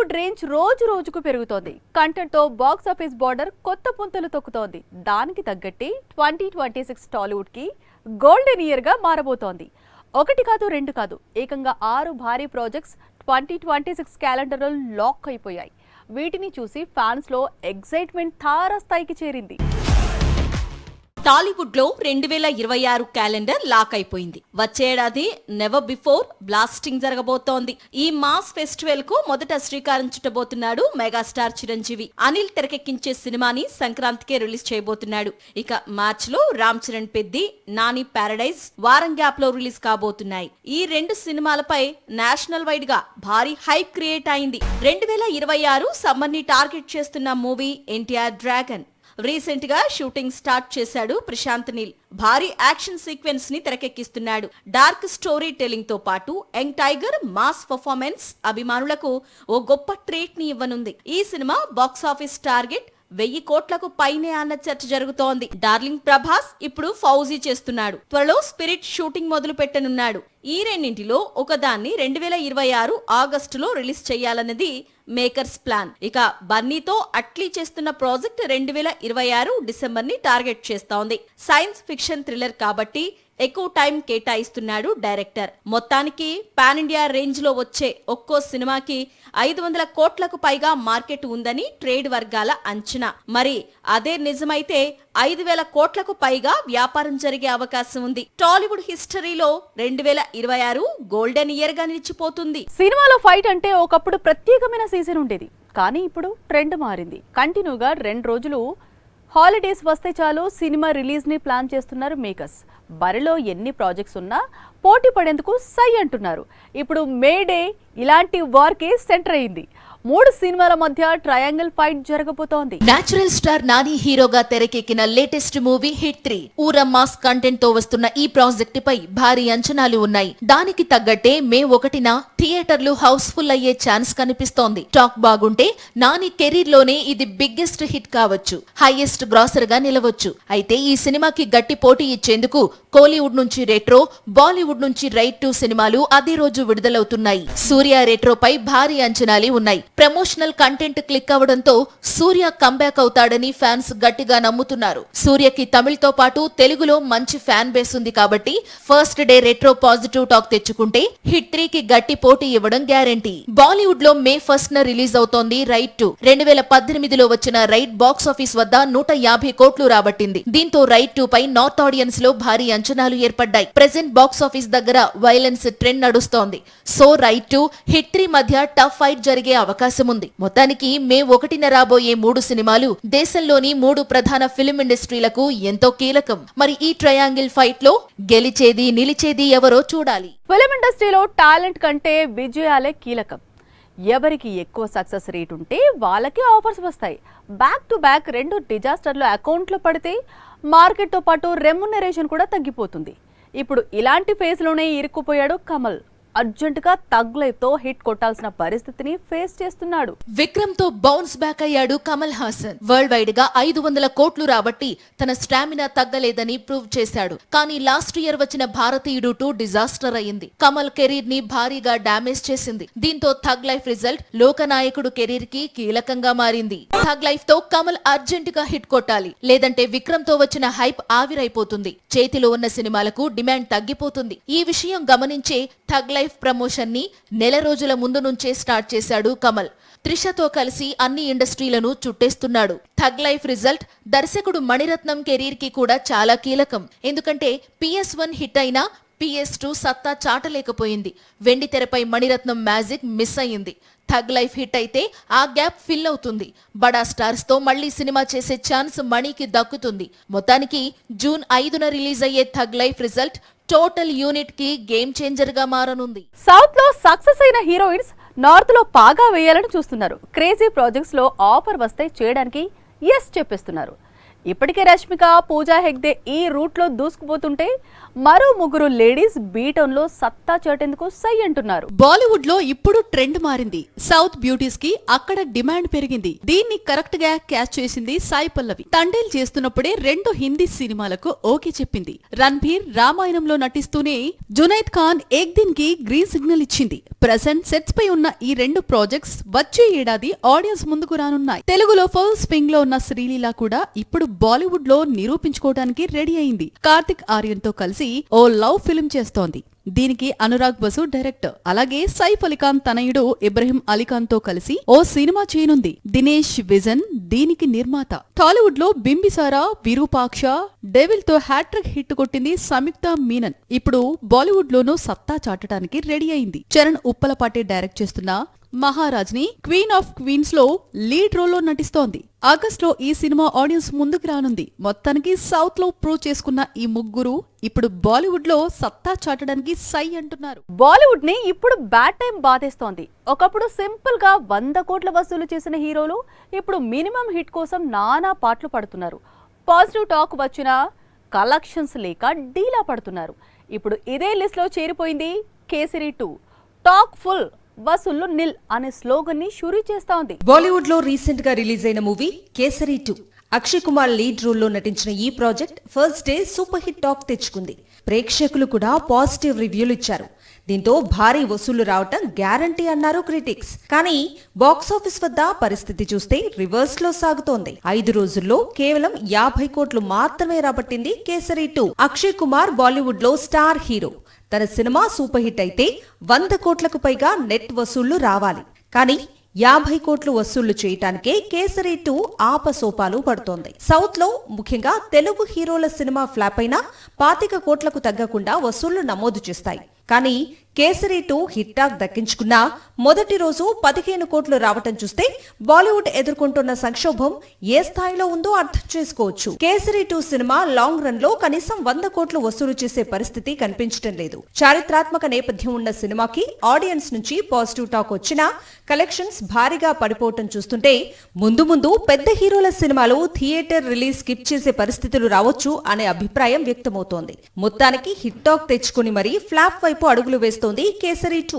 Tollywood range రోజు రోజుకు పెరుగుతోంది. కంటెంట్ తో బాక్స్ ఆఫీస్ బార్డర్ కొత్త పుంతలు తొక్కుతోంది. దానికి తగ్గట్టి 2026 టాలీవుడ్ కి గోల్డెన్ ఇయర్ గా మారబోతోంది. ఒకటి కాదు రెండు కాదు, ఏకంగా 6 భారీ ప్రాజెక్ట్స్ 2026 క్యాలెండర్ లో లాక్ అయిపోయాయి. వీటిని చూసి ఫ్యాన్స్ లో ఎక్సైట్మెంట్ తారాస్థాయికి చేరింది. టాలీవుడ్ లో 2026 క్యాలెండర్ లాక్ అయిపోయింది. వచ్చేడాది నెవర్ బిఫోర్ బ్లాస్టింగ్ జరగబోతోంది. ఈ మాస్ ఫెస్టివల్ కు మొదట శ్రీకారం చుట్టబోతున్నాడు మెగాస్టార్ చిరంజీవి. అనిల్ తెరకెక్కించే సినిమాని సంక్రాంతికే రిలీజ్ చేయబోతున్నాడు. ఇక మార్చ్ లో రామ్ చరణ్ పెద్ది, నాని పారడైజ్ వారం గ్యాప్ లో రిలీజ్ కాబోతున్నాయి. ఈ రెండు సినిమాలపై నేషనల్ వైడ్ గా భారీ హైప్ క్రియేట్ అయింది. 2026 సమ్మర్ ని టార్గెట్ చేస్తున్న మూవీ ఎన్టీఆర్ డ్రాగన్. రీసెంట్ గా షూటింగ్ స్టార్ట్ చేశాడు ప్రశాంత్ నీల్. భారీ యాక్షన్ సీక్వెన్స్ ని తెరకెక్కిస్తున్నాడు. డార్క్ స్టోరీ టెల్లింగ్ తో పాటు యంగ్ టైగర్ మాస్ పర్ఫార్మెన్స్ అభిమానులకు ఓ గొప్ప ట్రీట్ ని ఇవ్వనుంది. ఈ సినిమా బాక్స్ ఆఫీస్ టార్గెట్ 1000 కోట్లకు పైనే అన్న చర్చ జరుగుతోంది. డార్లింగ్ ప్రభాస్ ఇప్పుడు ఫౌజీ చేస్తున్నాడు. త్వరలో స్పిరిట్ షూటింగ్ మొదలు పెట్టనున్నాడు. ఈ రెండింటిలో ఒకదాన్ని 2026 ఆగస్టులో రిలీజ్ చేయాలన్నది మేకర్స్ ప్లాన్. ఇక బన్నీతో అట్లీ చేస్తున్న ప్రాజెక్ట్ 2026 డిసెంబర్ ని టార్గెట్ చేస్తోంది. సైన్స్ ఫిక్షన్ థ్రిల్లర్ కాబట్టి ఎక్కువ టైం కేటాయిస్తున్నాడు డైరెక్టర్. మొత్తానికి పాన్ ఇండియా రేంజ్ లో వచ్చే ఒక్కో సినిమాకి 500 కోట్లకు పైగా మార్కెట్ ఉందని ట్రేడ్ వర్గాల అంచనా. మరి అదే నిజమైతే 5000 కోట్లకు పైగా వ్యాపారం జరిగే అవకాశం ఉంది. టాలీవుడ్ హిస్టరీలో 2026 గోల్డెన్ ఇయర్ గా నిలిచిపోతుంది. సినిమాలో ఫైట్ అంటే ఒకప్పుడు ప్రత్యేకమైన సీజన్ ఉండేది, కానీ ఇప్పుడు ట్రెండ్ మారింది. కంటిన్యూగా 2 రోజులు హాలిడేస్ వస్తే చాలు సినిమా రిలీజ్ ని ప్లాన్ చేస్తున్నారు మేకర్స్. బరిలో ఎన్ని ప్రాజెక్ట్స్ ఉన్నా పోటీ పడేందుకు సై అంటున్నారు. ఇప్పుడు మే డే ఇలాంటి వార్కే సెంటర్ అయింది. 3 సినిమాల మధ్య ట్రయాంగిల్ ఫైట్ జరగబోతోంది. నేచురల్ స్టార్ నాని హీరోగా తెరకెక్కిన లేటెస్ట్ మూవీ హిట్ 3 ఊర మాస్ కంటెంట్ తో వస్తున్న ఈ ప్రాజెక్ట్ పై భారీ అంచనాలు ఉన్నాయి. దానికి తగ్గట్టే మే 1న థియేటర్లు హౌస్ఫుల్ అయ్యే ఛాన్స్ కనిపిస్తోంది. టాక్ బాగుంటే నాని కెరీర్ లోనే ఇది బిగ్గెస్ట్ హిట్ కావచ్చు, హైయెస్ట్ గ్రాసర్ గా నిలవచ్చు. అయితే ఈ సినిమాకి గట్టి పోటీ ఇచ్చేందుకు కోలీవుడ్ నుంచి రెట్రో, బాలీవుడ్ నుంచి రైట్ 2 సినిమాలు అదే రోజు విడుదలవుతున్నాయి. సూర్య రెట్రోపై భారీ అంచనాలు ఉన్నాయి. ప్రమోషనల్ కంటెంట్ క్లిక్ అవడంతో సూర్య కంబ్యాక్ అవుతాడని ఫ్యాన్స్ గట్టిగా నమ్ముతున్నారు. సూర్యకి తమిళ్తో పాటు తెలుగులో మంచి ఫ్యాన్ బేస్ ఉంది కాబట్టి first day retro positive talk తెచ్చుకుంటే హిట్ 3కి గట్టి పోటీ ఇవ్వడం గ్యారంటీ. బాలీవుడ్ లో మే 1న రిలీజ్ అవుతోంది రైట్ 2. 2018లో వచ్చిన రైట్ బాక్స్ ఆఫీస్ వద్ద 150 కోట్లు రాబట్టింది. దీంతో రైట్ 2 పై నార్త్ ఆడియన్స్ లో భారీ అంచనాలు ఏర్పడ్డాయి. ప్రెజెంట్ బాక్స్ ఆఫీస్ దగ్గర వైలెన్స్ ట్రెండ్ నడుస్తోంది. సో రైట్ 2 హిట్ 3 మధ్య టఫ్ ఫైట్ జరిగే అవకాశం ఉంది. మొత్తానికి మే 1న రాబోయే 3 సినిమాలు దేశంలోని 3 ప్రధాన ఫిల్మ్ ఇండస్ట్రీలకు ఎంతో కీలకం. మరి ఈ ట్రయాంగిల్ ఫైట్ లో గెలిచేది నిలిచేది ఎవరో చూడాలి. ఫిల్మ్ ఇండస్ట్రీలో టాలెంట్ కంటే విజయాలే కీలకం. ఎవరికి ఎక్కువ సక్సెస్ రేట్ ఉంటే వాళ్ళకి ఆఫర్స్ వస్తాయి. బ్యాక్ టు బ్యాక్ 2 డిజాస్టర్లు అకౌంట్లో పడితే మార్కెట్ తో పాటు రెమ్యునరేషన్ కూడా తగ్గిపోతుంది. ఇప్పుడు ఇలాంటి ఫేజ్ లోనే ఇరుక్కుపోయాడు కమల్. అర్జెంటుగా థగ్ లైఫ్ తో హిట్ కొట్టాల్సిన పరిస్థితిని ఫేస్ చేస్తున్నాడు. విక్రమ్ తో బౌన్స్ బ్యాక్ అయ్యాడు కమల్ హాసన్. వరల్డ్ వైడ్ గా 500 కోట్లు రాబట్టి తన స్టామినా తగ్గలేదని ప్రూవ్ చేశాడు. కానీ లాస్ట్ ఇయర్ వచ్చిన భారతీయుడు 2 డిజాస్టర్ అయింది. కమల్ కెరీర్ ని భారీగా డామేజ్ చేసింది. దీంతో థగ్ లైఫ్ రిజల్ట్ లోకనాయకుడు కెరీర్ కి కీలకంగా మారింది. థగ్ లైఫ్ తో కమల్ అర్జెంటుగా హిట్ కొట్టాలి, లేదంటే విక్రమ్ తో వచ్చిన హైప్ ఆవిరైపోతుంది. చేతిలో ఉన్న సినిమాలకు డిమాండ్ తగ్గిపోతుంది. ఈ విషయం గమనించే థగ్ లైఫ్ ప్రమోషన్ ని నెల రోజుల ముందు నుంచే స్టార్ట్ చేశాడు కమల్. త్రిషతో కలిసి అన్ని ఇండస్ట్రీలను చుట్టేస్తున్నాడు. థగ్ లైఫ్ రిజల్ట్ దర్శకుడు మణిరత్నం కెరీర్ కి కూడా చాలా కీలకం. ఎందుకంటే PS1 హిట్ అయినా PS2 సత్తా చాటలేకపోయింది. వెండి తెరపై మణిరత్నం మ్యాజిక్ మిస్ అయ్యింది. థగ్ లైఫ్ హిట్ అయితే ఆ గ్యాప్ ఫిల్ అవుతుంది. బడా స్టార్స్ తో మళ్లీ సినిమా చేసే ఛాన్స్ మణికి దక్కుతుంది. మొత్తానికి జూన్ 5న రిలీజ్ అయ్యే tug life result total unit కి గేమ్ చేంజర్ గా మారనుంది. సౌత్ లో సక్సెస్ అయిన హీరోయిన్స్ నార్త్ లో పాగా వేయాలని చూస్తున్నారు. క్రేజీ ప్రాజెక్ట్స్ లో ఆఫర్ వస్తే చేయడానికి ఎస్ చెప్పేస్తున్నారు. ఇప్పటికే రష్మిక, పూజా హెగ్డే ఈ రూట్లో దూసుకుపోతుంటే మరో ముగ్గురు లేడీస్ బీటౌన్లో సత్తా చాటేందుకు సై అంటున్నారు. బాలీవుడ్ లో ఇప్పుడు ట్రెండ్ మారింది. సౌత్ బ్యూటీస్ కి అక్కడ డిమాండ్ పెరిగింది. దీన్ని కరెక్ట్ గా క్యాచ్ చేసింది సాయి పల్లవి. తండేల్ చేస్తున్నప్పుడే 2 హిందీ సినిమాలకు ఓకే చెప్పింది. రణ్బీర్ రామాయణంలో నటిస్తూనే జునైద్ ఖాన్ ఏక్ దిన్ కి గ్రీన్ సిగ్నల్ ఇచ్చింది. ప్రెసెంట్ సెట్స్ పై ఉన్న ఈ 2 ప్రాజెక్ట్స్ వచ్చే ఏడాది ఆడియన్స్ ముందుకు రానున్నాయి. తెలుగులో ఫుల్ స్వింగ్ లో ఉన్న శ్రీలీల కూడా ఇప్పుడు బాలీవుడ్ లో నిరూపించుకోవడానికి రెడీ అయింది. కార్తిక్ ఆర్యన్ తో కలిసి ఓ లవ్ ఫిల్మ్ చేస్తోంది. దీనికి అనురాగ్ బసు డైరెక్టర్. అలాగే సైఫ్ అలీఖాన్ తనయుడు ఇబ్రహీం అలీఖాన్ తో కలిసి ఓ సినిమా చేయనుంది. దినేష్ విజన్ దీనికి నిర్మాత. టాలీవుడ్ లో బింబిసారా, విరూపాక్ష, డెవిల్ తో హ్యాట్రిక్ హిట్ కొట్టింది సంయుక్త మీనన్. ఇప్పుడు బాలీవుడ్ లోనూ సత్తా చాటడానికి రెడీ అయింది. చరణ్ ఉప్పలపాటి డైరెక్ట్ చేస్తున్న మహారాజ్ ని క్వీన్ ఆఫ్ క్వీన్స్ లో లీడ్ రోల్ లో నటిస్తోంది. ఆగస్ట్ లో ఈ సినిమా ఆడియన్స్ ముందుకు రానుంది. మొత్తానికి సౌత్ లో ప్రూవ్ చేసుకున్న ఈ ముగ్గురు ఇప్పుడు బాలీవుడ్ లో సత్తా చాటడానికి సై అంటున్నారు. బాలీవుడ్ ని ఇప్పుడు బ్యాడ్ టైం బాధేస్తోంది. ఒకప్పుడు సింపుల్ గా 100 కోట్ల వసూలు చేసిన హీరోలు ఇప్పుడు మినిమం హిట్ కోసం నానా పాటలు పడుతున్నారు. పాజిటివ్ టాక్ వచ్చినా కలెక్షన్స్ లేక డీలా పడుతున్నారు. ఇప్పుడు ఇదే లిస్ట్ లో చేరిపోయింది కేసరి 2. టాక్ ఫుల్, వసూళ్లు నిల్ అనే స్లోగన్ ని షురీ చేస్తా ఉంది. బాలీవుడ్ లో రీసెంట్ గా రిలీజ్ అయిన మూవీ కేసరి 2. అక్షయ్ కుమార్ లీడ్ రోల్లో నటించిన ఈ project first day super hit talk తెచ్చుకుంది. ప్రేక్షకులు కూడా పాజిటివ్ రివ్యూలు ఇచ్చారు. దీంతో భారీ వసూళ్లు రావటం గ్యారంటీ అన్నారు క్రిటిక్స్. కానీ బాక్సాఫీస్ వద్ద పరిస్థితి చూస్తే రివర్స్ లో సాగుతోంది. 5 రోజుల్లో కేవలం 50 కోట్లు మాత్రమే రాబట్టింది కేసరి 2. అక్షయ్ కుమార్ బాలీవుడ్ లో స్టార్ హీరో. తన సినిమా సూపర్ హిట్ అయితే 100 కోట్లకు పైగా నెట్ వసూళ్లు రావాలి. కానీ 50 కోట్లు వసూళ్లు చేయటానికే కేసరి 2 ఆపసోపాలు పడుతోంది. సౌత్ లో ముఖ్యంగా తెలుగు హీరోల సినిమా ఫ్లాప్ అయినా 25 కోట్లకు తగ్గకుండా వసూళ్లు నమోదు చేస్తాయి. కానీ కేసరి 2 హిట్ టాక్ దక్కించుకున్నా మొదటి రోజు 15 కోట్లు రావటం చూస్తే బాలీవుడ్ ఎదుర్కొంటున్న సంక్షోభం ఏ స్థాయిలో ఉందో అర్థం చేసుకోవచ్చు. కేసరి 2 సినిమా లాంగ్ రన్ లో కనీసం 100 కోట్లు వసూలు చేసే పరిస్థితి కనిపించడం లేదు. చారిత్రాత్మక నేపథ్యం ఉన్న సినిమాకి ఆడియన్స్ నుంచి పాజిటివ్ టాక్ వచ్చినా కలెక్షన్స్ భారీగా పడిపోవటం చూస్తుంటే ముందు ముందు పెద్ద హీరోల సినిమాలు థియేటర్ రిలీజ్ స్కిప్ చేసే పరిస్థితులు రావచ్చు అనే అభిప్రాయం వ్యక్తమవుతోంది. మొత్తానికి హిట్ టాక్ తెచ్చుకుని మరీ ఫ్లాప్ వైపు అడుగులు వేస్తోంది కేసరి 2.